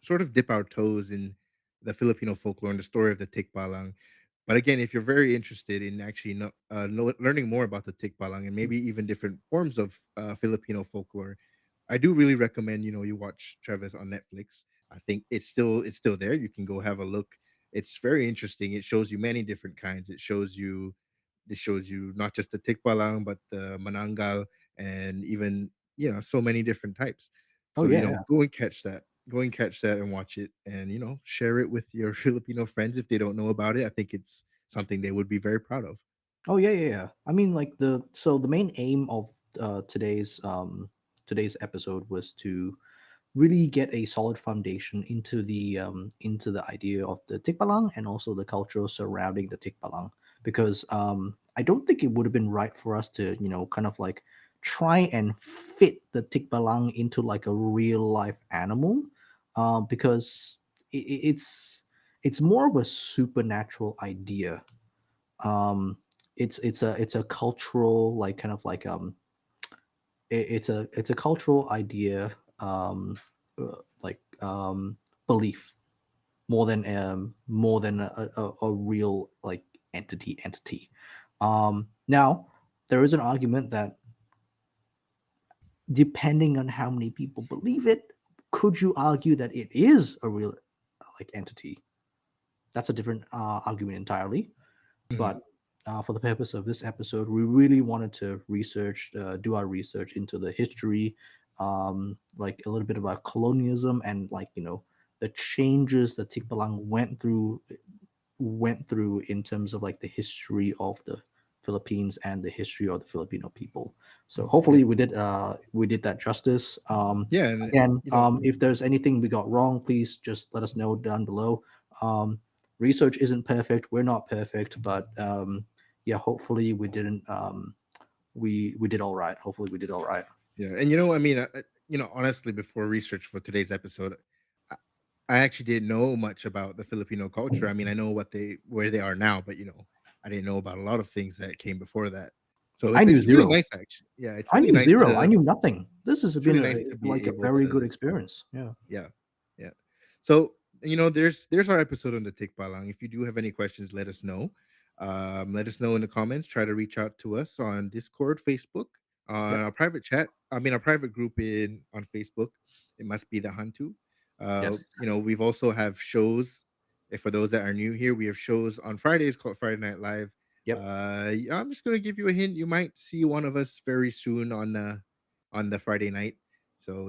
sort of dip our toes in the Filipino folklore and the story of the Tikbalang. But again, if you're very interested in actually learning more about the Tikbalang and maybe even different forms of Filipino folklore, I do really recommend you watch Travis on Netflix. I think it's still there. You can go have a look. It's very interesting. It shows you many different kinds. It shows you not just the Tikbalang but the Manangal and even so many different types. Oh So yeah, yeah. go and catch that and watch it, and share it with your Filipino friends if they don't know about it. I think it's something they would be very proud of. Oh yeah, yeah, yeah. I mean, like the main aim of today's episode was to really get a solid foundation into the idea of the Tikbalang and also the culture surrounding the Tikbalang, because I don't think it would have been right for us to kind of like try and fit the Tikbalang into like a real life animal, because it's more of a supernatural idea. um it's a cultural like kind of like it's a cultural idea, like belief. more than a real like entity. Now there is an argument that depending on how many people believe it, could you argue that it is a real like entity? That's a different argument entirely. Mhm. But for the purpose of this episode, we really wanted to do our research into the history, like a little bit about colonialism and like the changes that Tikbalang went through in terms of like the history of the Philippines and the history of the Filipino people. So Yeah, hopefully we did that justice. yeah, and Again, you know, if there's anything we got wrong, please just let us know down below. Research isn't perfect. We're not perfect, but yeah, hopefully we didn't. We did all right. Hopefully we did all right. yeah, and I mean, honestly, before research for today's episode, I, I actually didn't know much about the Filipino culture. I mean, I know where they are now, but I didn't know about a lot of things that came before that. So I knew it's really zero. nice, actually. Yeah, it's I really knew nice zero. I to knew nothing. This has it's been really nice to be like a able very to good listen. experience. Yeah. Yeah, yeah. So there's our episode on the Tikbalang. If you do have any questions, let us know. Let us know in the comments. Try to reach out to us on Discord, Facebook, on Yep. our private chat. I mean, our private group in on Facebook. It must be the Hantu. Yes. We've also have shows. If for those that are new here, we have shows on Fridays called Friday Night Live. Yep. Yeah, I'm just gonna give you a hint. You might see one of us very soon on the Friday night. So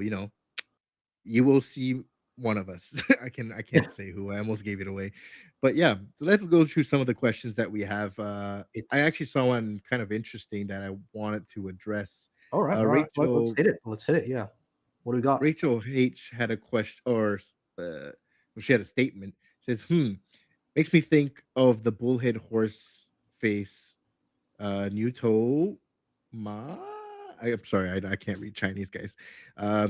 you will see one of us. I can't say who. I almost gave it away. But yeah, so let's go through some of the questions that we have. I It's actually saw one kind of interesting that I wanted to address. all right. All right. Let's Rachel hit it. Let's hit it. Yeah. What do we got? Rachel H had a question, or uh, she had a statement. She says, makes me think of the bullhead horse face, Nuto Ma. I'm sorry, I can't read Chinese, guys.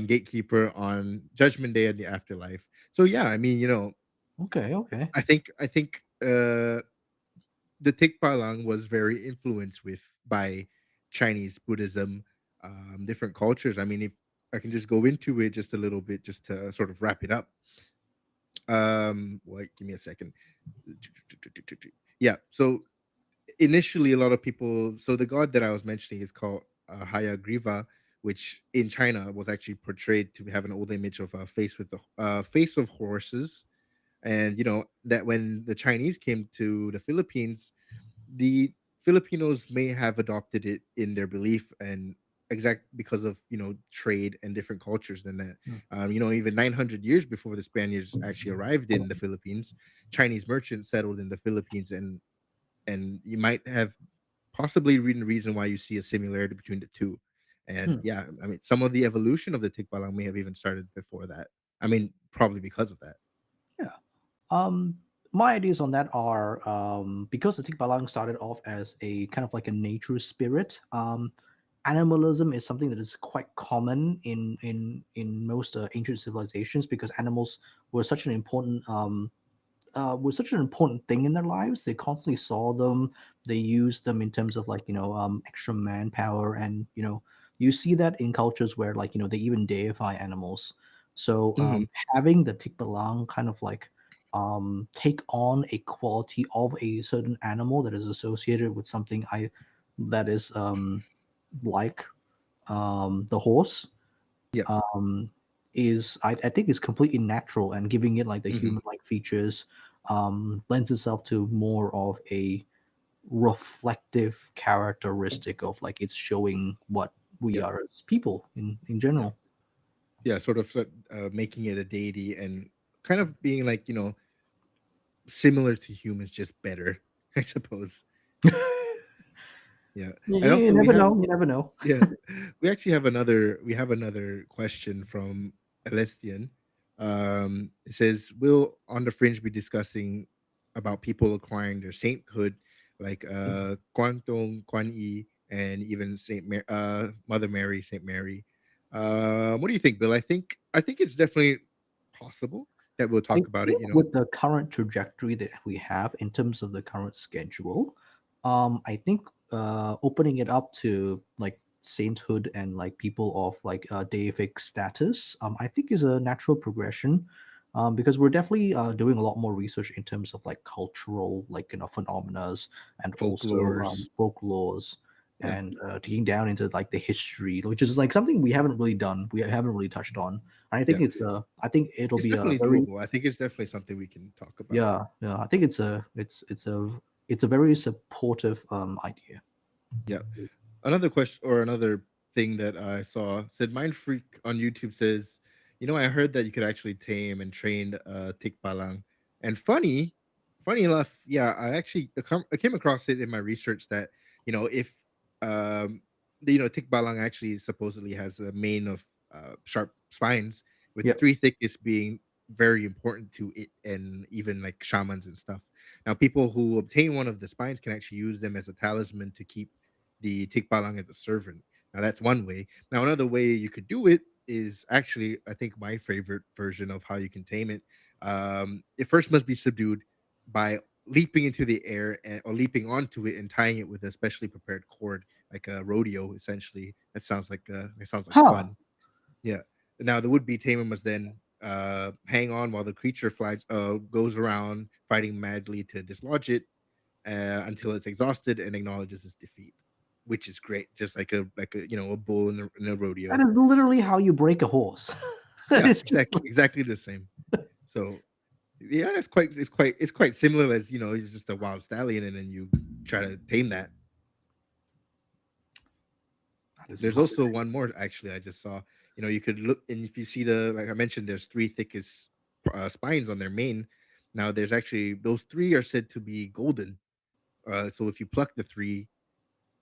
Gatekeeper on Judgment Day and the afterlife. So yeah, I mean, Okay. Okay. I think the Tikpalang was very influenced by Chinese Buddhism, different cultures. I mean, if I can just go into it just a little bit, just to sort of wrap it up. Wait, give me a second. Yeah. So initially, a lot of people. So the god that I was mentioning is called Hayagriva, which in China was actually portrayed to have an old image of a face with the face of horses. And that when the Chinese came to the Philippines, the Filipinos may have adopted it in their belief and exact because of trade and different cultures than that. Hmm. Even 900 years before the Spaniards actually arrived in the Philippines, Chinese merchants settled in the Philippines, and you might have possibly reason why you see a similarity between the two. And Hmm. yeah, I mean, some of the evolution of the Tikbalang may have even started before that. I mean, probably because of that. Yeah. Um, my ideas on that are because the Tikbalang started off as a kind of like a nature spirit. Animalism is something that is quite common in most ancient civilizations because animals were such an important thing in their lives. They constantly saw them. They used them in terms of like extra manpower, and you see that in cultures where like they even deify animals. So Hmm. having the tikbalang kind of like take on a quality of a certain animal that is associated with something I that is like the horse Yeah. um, I think is completely natural, and giving it like the Hmm. human like features lends itself to more of a reflective characteristic of like it's showing what we Yeah. are as people in Yeah. general. Yeah. Sort of making it a deity and kind of being like, similar to humans, just better, I suppose. Yeah. And You also we never have know. You never know. yeah, we have another question from Elestian. It says, "Will on the fringe be discussing about people acquiring their sainthood, like Quan Tong, Quan Yi, and even Mother Mary, Saint Mary? What do you think, Bill? I think it's definitely possible that we'll I talk about it. think with the current trajectory that we have in terms of the current schedule, I think opening it up to like sainthood and like people of like deific status, I think is a natural progression. because we're definitely doing a lot more research in terms of like cultural, like phenomena, and also Folklores. folklores, Yeah, and digging down into like the history, which is like something we haven't really done, we haven't really touched on. And yeah. I think it'll It's be a definitely very, doable. I think it's definitely something we can talk about. yeah, I think it's a very supportive idea. Yeah. Another question or another thing that I saw said Mind Freak on YouTube says, I heard that you could actually tame and train Tikbalang. And funny enough, yeah, I came across it in my research that, if um Tikbalang actually supposedly has a mane of sharp spines, with the Yeah. three thickest being very important to it and even like shamans and stuff. Now people who obtain one of the spines can actually use them as a talisman to keep the tikbalang as a servant. Now that's one way. Now another way you could do it is actually, I think, my favorite version of how you can tame it. It first must be subdued by leaping into the air or leaping onto it and tying it with a specially prepared cord, like a rodeo. Essentially, that sounds like Huh. fun. Yeah. Now the would-be tamer must then hang on while the creature flies goes around fighting madly to dislodge it until it's exhausted and acknowledges its defeat, which is great. Just like a bull in a That rodeo. is literally how you break a horse. Yeah, It's just exactly, exactly the same. So yeah, it's quite similar as he's just a wild stallion, and then you try to tame that. that is There's impossible. also one more actually I just saw. You could look, and if you see the like I mentioned, there's three thickest spines on their mane. Now there's actually those three are said to be golden. So if you pluck the three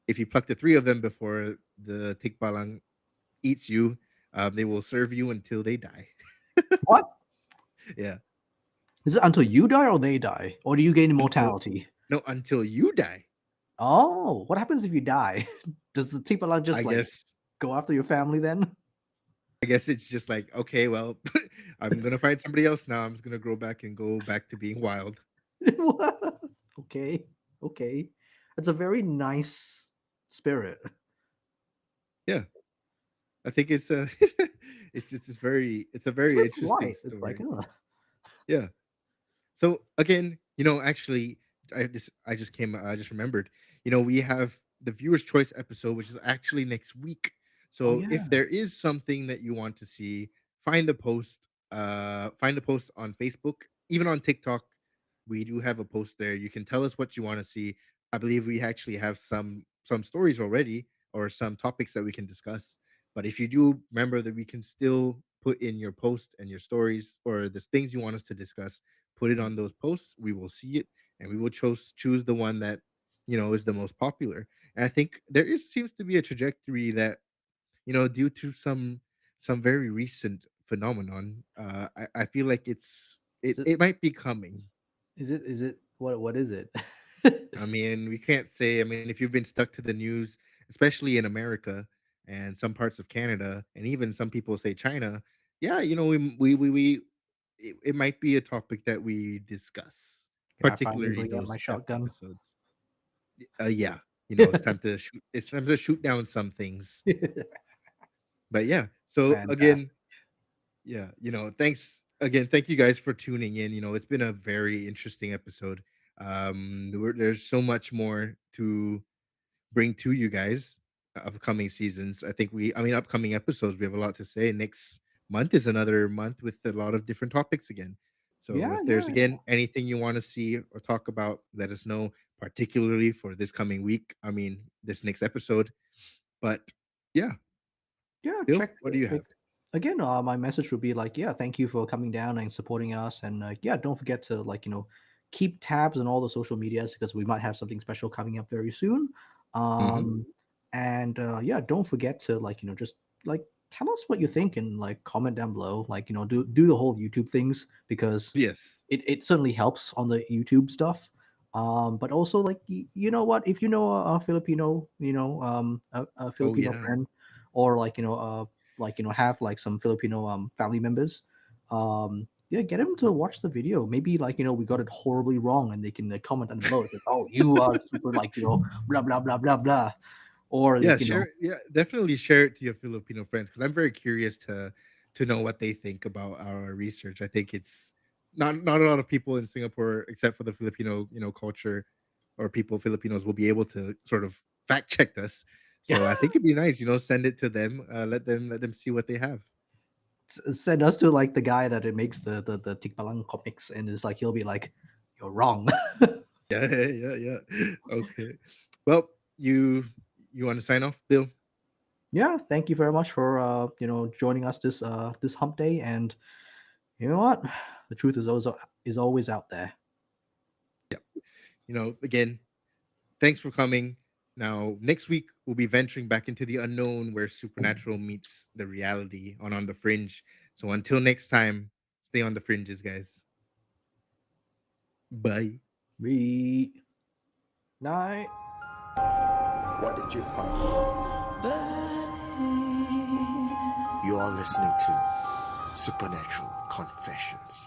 of them before the tikbalang eats you, they will serve you until they die. What? Yeah, Is it until you die or they die? Or do you gain until immortality? no, until you die. Oh, what happens if you die? Does the Tikbalang I just like guess. go after your family then? I guess it's just like, okay, well, I'm gonna find somebody else now. I'm just gonna grow back and go back to being wild. What? Okay, okay. It's a very nice spirit. Yeah, I think it's a it's a It's very very interesting polite. It's like, story. Yeah. So again, actually, I just remembered. We have the viewer's choice episode, which is actually next week. oh So if yeah, there is something that you want to see, find the post. Find the post on Facebook, even on TikTok. We do have a post there. You can tell us what you want to see. I believe we actually have some stories already or some topics that we can discuss. But if you do, remember that we can still put in your post and your stories or the things you want us to discuss, put it on those posts. We will see it, and we will choose the one that is the most popular. And I think there is seems to be a trajectory that due to some very recent phenomenon. I feel like is it? it might be coming. Is it? What is it? I mean, we can't say. I mean, if you've been stuck to the news, especially in America and some parts of Canada, and even some people say China, yeah, it might be a topic that we discuss, Can I finally particularly in bring out those my shotgun? episodes. Yeah, it's time to shoot. It's time to shoot down some things. But yeah, so again, Fantastic. yeah, thanks again. Thank you guys for tuning in. It's been a very interesting episode. There's so much more to bring to you guys upcoming seasons. I mean, upcoming episodes. We have a lot to say. Next month is another month with a lot of different topics again. So Yeah, if there's yeah, again anything you want to see or talk about, let us know, particularly for this coming week. I mean, this next episode. But yeah, yeah. Bill, Check what do you like have? again. My message would be like, yeah, thank you for coming down and supporting us, and yeah, don't forget to like keep tabs on all the social medias because we might have something special coming up very soon. Hmm. Um, and yeah, don't forget to like just like tell us what you think and like comment down below. Like do the whole YouTube things because Yes. it certainly helps on the YouTube stuff. But also like you know what, if you know a Filipino, a Oh Filipino yeah. friend, or like have like some Filipino family members, yeah, get them to watch the video. Maybe like we got it horribly wrong, and they can comment down below. It's like, oh, you are super like blah blah blah blah blah, or Yeah, like share. Yeah, definitely share it to your Filipino friends because I'm very curious to know what they think about our research. I think it's not a lot of people in Singapore, except for the Filipino, culture or people Filipinos, will be able to sort of fact check us. Yeah. So I think it'd be nice, send it to them, let them see what they have. Send us to like the guy that it makes the Tikbalang comics, and it's like he'll be like, "You're wrong." Yeah, yeah, yeah. Okay. Well, you want to sign off, Bill? Yeah, thank you very much for joining us this hump day, and you know what, the truth is always out there. Yeah. Again, thanks for coming. Now, next week we'll be venturing back into the unknown where supernatural meets the reality on the fringe. So until next time, stay on the fringes, guys. Bye. Re night. What did you find? You are listening to Supernatural Confessions.